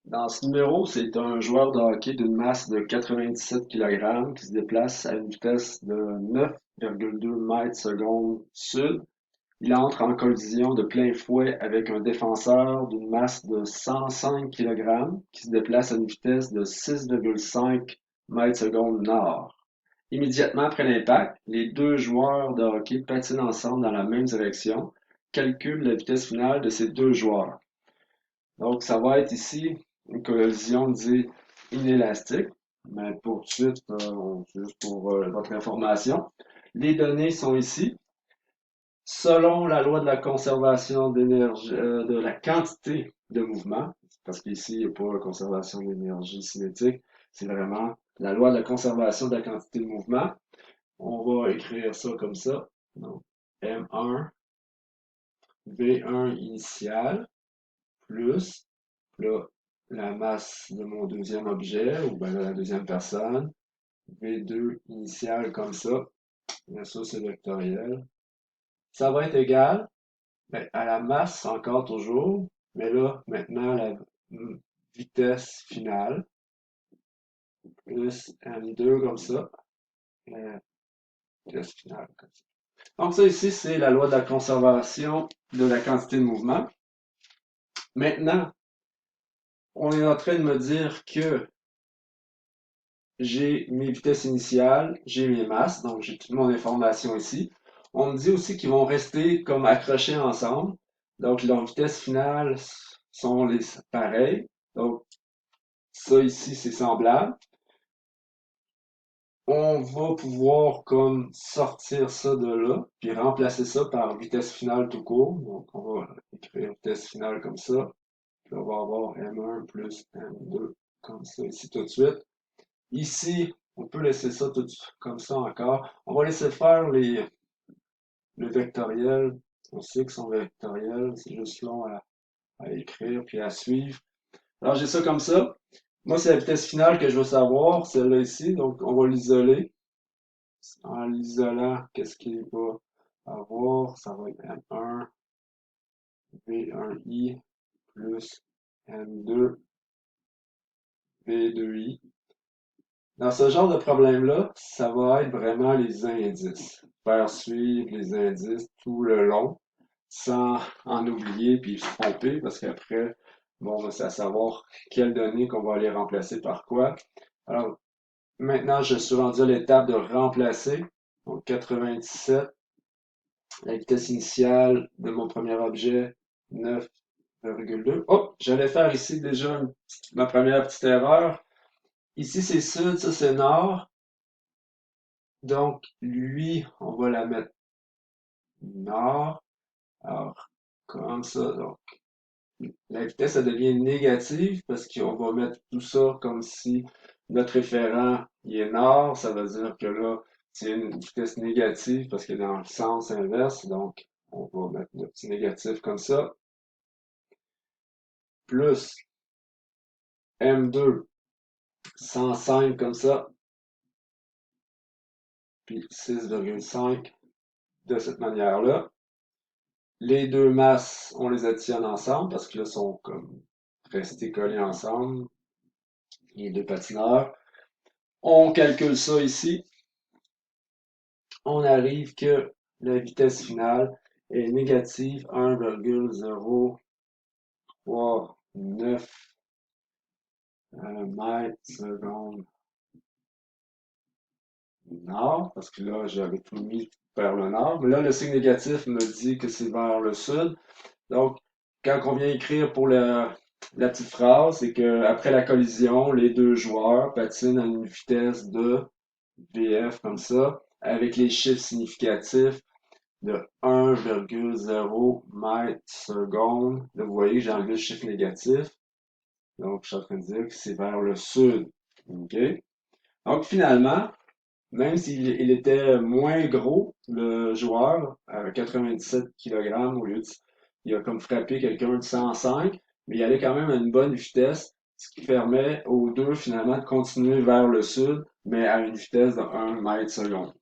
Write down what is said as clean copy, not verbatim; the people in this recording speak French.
Dans ce numéro, c'est un joueur de hockey d'une masse de 97 kg qui se déplace à une vitesse de 9,2 mètres secondes sud. Il entre en collision de plein fouet avec un défenseur d'une masse de 105 kg qui se déplace à une vitesse de 6,5 mètres secondes nord. Immédiatement après l'impact, les deux joueurs de hockey patinent ensemble dans la même direction. Calcule la vitesse finale de ces deux joueurs. Donc, ça va être ici une collision dite inélastique. Mais pour tout de suite, c'est juste pour votre information. Les données sont ici. Selon la loi de la conservation d'énergie, de la quantité de mouvement, parce qu'ici, il n'y a pas la conservation d'énergie cinétique, c'est vraiment la loi de la conservation de la quantité de mouvement. On va écrire ça comme ça. Donc, M1, V1 initial, plus là, la masse de mon deuxième objet, ou bien de la deuxième personne, V2 initial comme ça, bien sûr c'est vectoriel. Ça va être égal à la masse encore toujours, mais là, maintenant, la vitesse finale, plus M2 comme ça, la vitesse finale comme ça. Donc ça ici, c'est la loi de la conservation de la quantité de mouvement. Maintenant, on est en train de me dire que j'ai mes vitesses initiales, j'ai mes masses, donc j'ai toute mon information ici. On me dit aussi qu'ils vont rester comme accrochés ensemble. Donc leurs vitesses finales sont les pareilles. Donc ça ici, c'est semblable. On va pouvoir comme sortir ça de là, puis remplacer ça par vitesse finale tout court. Donc on va écrire vitesse finale comme ça. Puis on va avoir M1 plus M2 comme ça ici tout de suite. Ici, on peut laisser ça tout comme ça encore. On va laisser faire le vectoriel. On sait que sont vectoriels, c'est juste long à écrire puis à suivre. Alors j'ai ça comme ça. Moi, c'est la vitesse finale que je veux savoir, celle-là ici. Donc, on va l'isoler. En l'isolant, qu'est-ce qu'il va avoir? Ça va être M1, V1I plus M2, V2I. Dans ce genre de problème-là, ça va être vraiment les indices. Faire suivre les indices tout le long, sans en oublier puis se tromper, parce qu'après, bon, c'est à savoir quelles données qu'on va aller remplacer par quoi. Alors, maintenant, je suis rendu à l'étape de remplacer. Donc, 97, la vitesse initiale de mon premier objet, 9,2. Oh, j'allais faire ici déjà ma première petite erreur. Ici, c'est sud, ça, c'est nord. Donc, lui, on va la mettre nord. Alors, comme ça. Donc, la vitesse, ça devient négative parce qu'on va mettre tout ça comme si notre référent, il est nord. Ça veut dire que là, c'est une vitesse négative parce que dans le sens inverse. Donc, on va mettre notre petit négatif comme ça. Plus M2, 105 comme ça. Puis 6,5 de cette manière-là. Les deux masses, on les additionne ensemble parce que là, sont comme restés collés ensemble, les deux patineurs. On calcule ça ici. On arrive que la vitesse finale est négative 1,039 mètres seconde nord, parce que là, j'avais tout mis vers le nord. Mais là, le signe négatif me dit que c'est vers le sud. Donc, quand on vient écrire pour la petite phrase, c'est que après la collision, les deux joueurs patinent à une vitesse de VF comme ça, avec les chiffres significatifs de 1,0 mètres seconde. Là, vous voyez, j'ai enlevé le chiffre négatif. Donc, je suis en train de dire que c'est vers le sud. OK? Donc, finalement, même s'il était moins gros, le joueur, à 97 kg, au lieu de, il a comme frappé quelqu'un de 105, mais il allait quand même à une bonne vitesse, ce qui permet aux deux finalement de continuer vers le sud, mais à une vitesse de 1 mètre seconde.